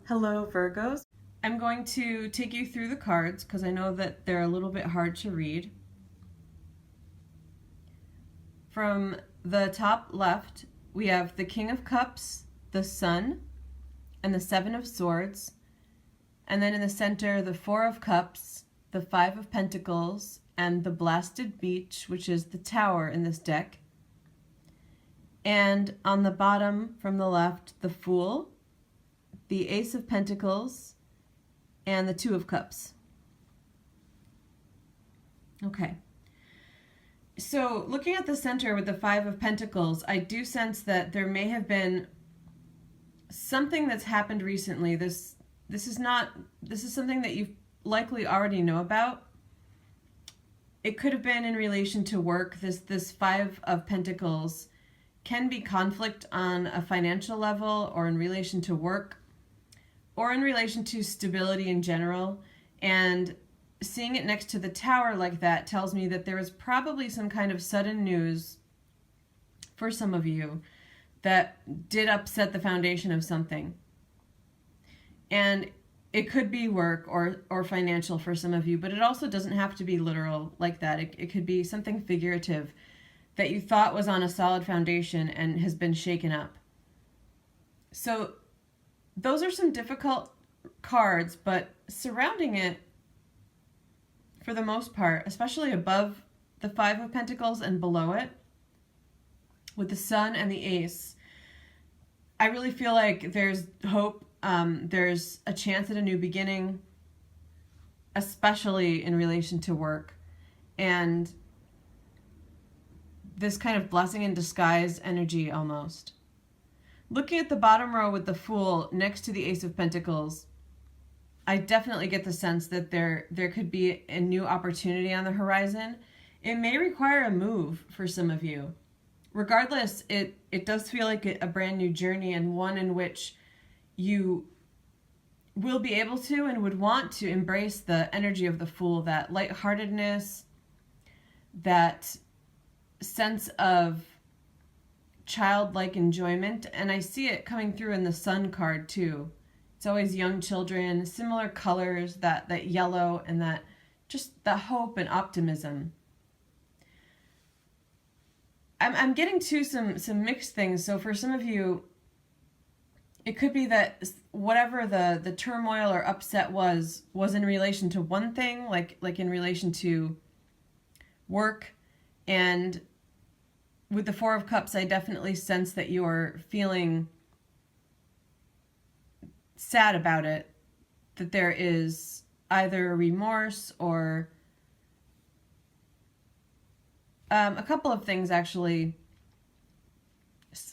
Hello, Virgos. I'm going to take you through the cards because I know that they're a little bit hard to read. From the top left, we have the King of Cups, the Sun, and the Seven of Swords. And then in the center, the Four of Cups, the Five of Pentacles, and the Blasted Beach, which is the Tower in this deck. And on the bottom from the left, the Fool, the Ace of Pentacles, and the Two of Cups. Okay. So looking at the center with the Five of Pentacles, I do sense that there may have been something that's happened recently. This is something that you likely already know about. It could have been in relation to work. This Five of Pentacles can be conflict on a financial level or in relation to work or in relation to stability in general. And seeing it next to the Tower like that tells me that there was probably some kind of sudden news for some of you that did upset the foundation of something. And it could be work or financial for some of you, but it also doesn't have to be literal like that. It could be something figurative that you thought was on a solid foundation and has been shaken up. So those are some difficult cards, but surrounding it, for the most part, especially above the Five of Pentacles and below it, with the Sun and the Ace, I really feel like there's hope. There's a chance at a new beginning, especially in relation to work. And this kind of blessing in disguise energy almost. Looking at the bottom row with the Fool next to the Ace of Pentacles, I definitely get the sense that there could be a new opportunity on the horizon. It may require a move for some of you. Regardless, it does feel like a brand new journey, and one in which you will be able to and would want to embrace the energy of the Fool, that lightheartedness, that sense of childlike enjoyment. And I see it coming through in the Sun card too. It's always young children, similar colors, that yellow, and that just the hope and optimism. I'm getting to some mixed things. So for some of you, it could be that whatever the turmoil or upset was in relation to one thing, like in relation to work. And with the Four of Cups, I definitely sense that you're feeling sad about it, that there is either remorse or a couple of things actually.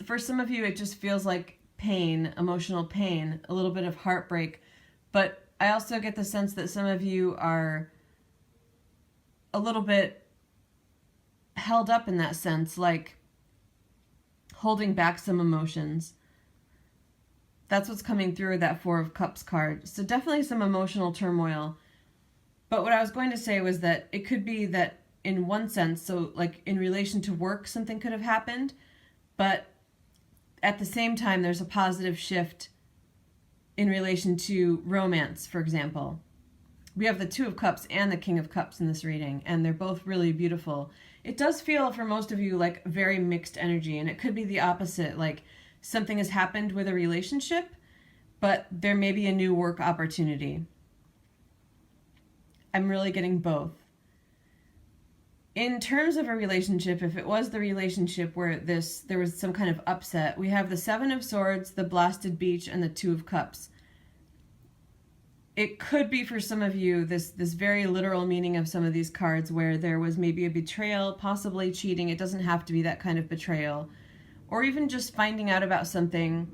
For some of you, it just feels like pain, emotional pain, a little bit of heartbreak. But I also get the sense that some of you are a little bit held up in that sense, like holding back some emotions. That's what's coming through that Four of Cups card. So definitely some emotional turmoil. But what I was going to say was that it could be that in one sense, so like in relation to work, something could have happened, but at the same time, there's a positive shift in relation to romance, for example. We have the Two of Cups and the King of Cups in this reading, and they're both really beautiful. It does feel for most of you like very mixed energy, and it could be the opposite, like something has happened with a relationship, but there may be a new work opportunity. I'm really getting both. In terms of a relationship, if it was the relationship where there was some kind of upset, we have the Seven of Swords, the Blasted Beach, and the Two of Cups. It could be for some of you this very literal meaning of some of these cards where there was maybe a betrayal, possibly cheating. It doesn't have to be that kind of betrayal. Or even just finding out about something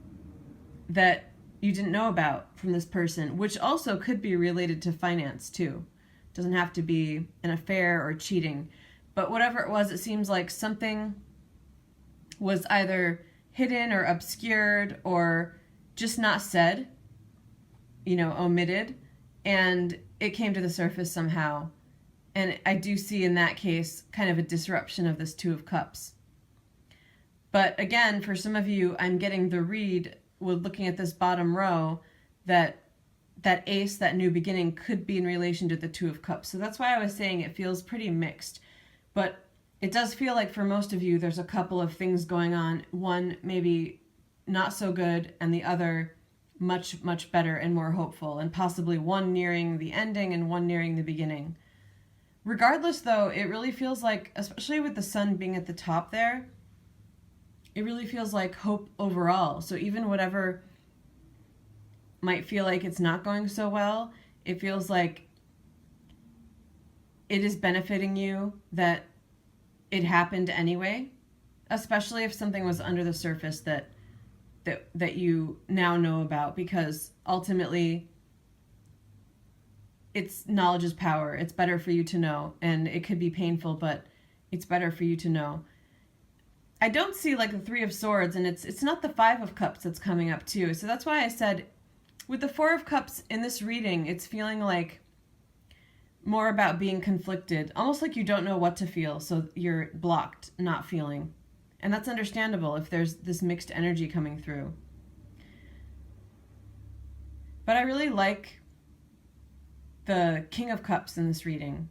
that you didn't know about from this person, which also could be related to finance too. It doesn't have to be an affair or cheating. But whatever it was, it seems like something was either hidden or obscured or just not said, omitted, and it came to the surface somehow. And I do see in that case kind of a disruption of this Two of Cups. But again, for some of you, I'm getting the read with looking at this bottom row that ace, that new beginning, could be in relation to the Two of Cups. So that's why I was saying it feels pretty mixed. But it does feel like for most of you, there's a couple of things going on. One maybe not so good, and the other much, much better and more hopeful, and possibly one nearing the ending and one nearing the beginning. Regardless, though, it really feels like, especially with the sun being at the top there, it really feels like hope overall. So even whatever might feel like it's not going so well, it feels like it is benefiting you that it happened anyway, especially if something was under the surface that you now know about, because ultimately it's knowledge is power. It's better for you to know, and it could be painful, but it's better for you to know. I don't see like the Three of Swords, and it's not the Five of Cups that's coming up too. So that's why I said with the Four of Cups in this reading, it's feeling like more about being conflicted, almost like you don't know what to feel, so you're blocked, not feeling. And that's understandable if there's this mixed energy coming through. But I really like the King of Cups in this reading.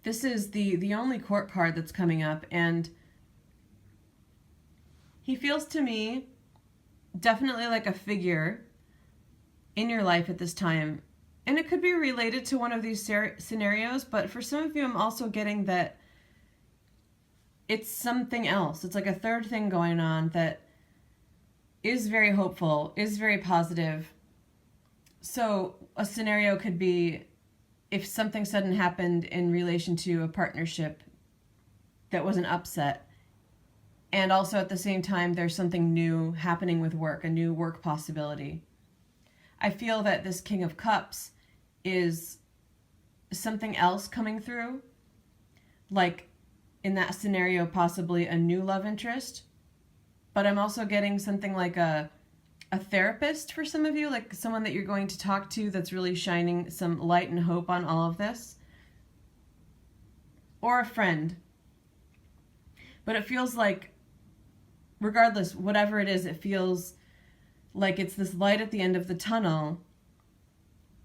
This is the only court card that's coming up, and he feels to me definitely like a figure in your life at this time. And it could be related to one of these scenarios, but for some of you, I'm also getting that it's something else. It's like a third thing going on that is very hopeful, is very positive. So a scenario could be if something sudden happened in relation to a partnership that was an upset, and also at the same time there's something new happening with work, a new work possibility. I feel that this King of Cups is something else coming through, like in that scenario possibly a new love interest, but I'm also getting something like a therapist for some of you, like someone that you're going to talk to that's really shining some light and hope on all of this, or a friend. But it feels like, regardless, whatever it is, it feels like it's this light at the end of the tunnel,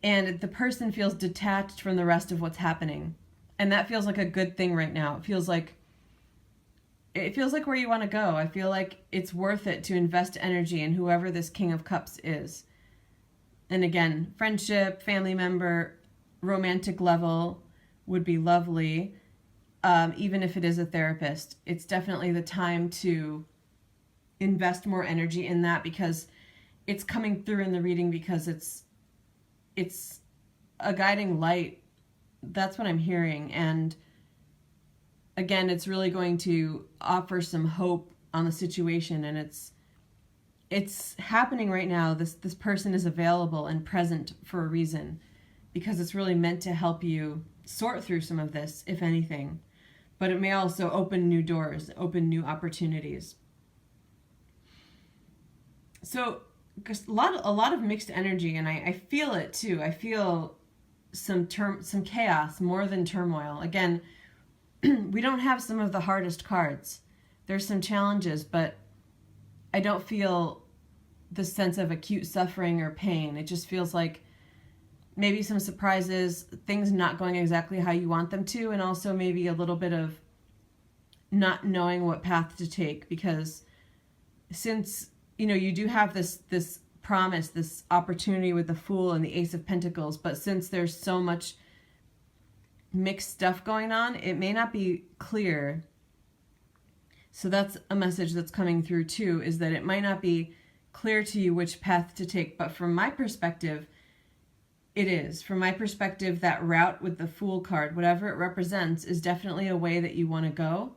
and the person feels detached from the rest of what's happening. And that feels like a good thing right now. It feels like where you want to go. I feel like it's worth it to invest energy in whoever this King of Cups is. And again, friendship, family member, romantic level would be lovely. Even if it is a therapist, it's definitely the time to invest more energy in that, because it's coming through in the reading, because it's a guiding light. That's what I'm hearing. And again, it's really going to offer some hope on the situation, and it's happening right now. This person is available and present for a reason, because it's really meant to help you sort through some of this, if anything. But it may also open new doors, open new opportunities. So a lot of mixed energy, and I feel it too. I feel some chaos more than turmoil. Again, we don't have some of the hardest cards. There's some challenges, but I don't feel the sense of acute suffering or pain. It just feels like maybe some surprises, things not going exactly how you want them to, and also maybe a little bit of not knowing what path to take, because since you do have this promise, this opportunity with the Fool and the Ace of Pentacles, but since there's so much mixed stuff going on, it may not be clear. So that's a message that's coming through too, is that it might not be clear to you which path to take. But from my perspective, it is. From my perspective, that route with the Fool card, whatever it represents, is definitely a way that you want to go.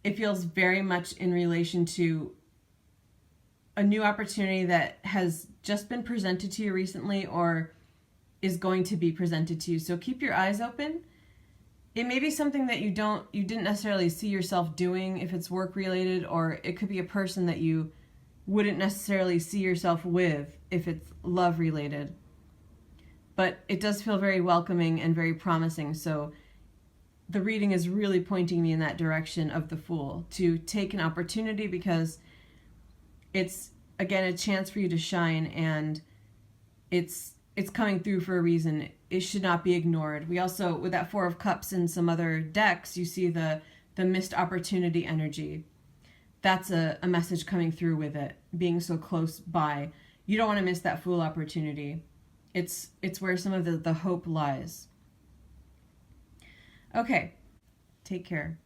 It feels very much in relation to a new opportunity that has just been presented to you recently, or is going to be presented to you. So keep your eyes open. It may be something that you didn't necessarily see yourself doing if it's work related, or it could be a person that you wouldn't necessarily see yourself with if it's love related. But it does feel very welcoming and very promising. So the reading is really pointing me in that direction of the Fool, to take an opportunity, because it's again, a chance for you to shine, and it's coming through for a reason. It should not be ignored. We also, with that Four of Cups and some other decks, you see the missed opportunity energy. That's a message coming through with it, being so close by. You don't want to miss that Fool opportunity. It's where some of the hope lies. Okay, take care.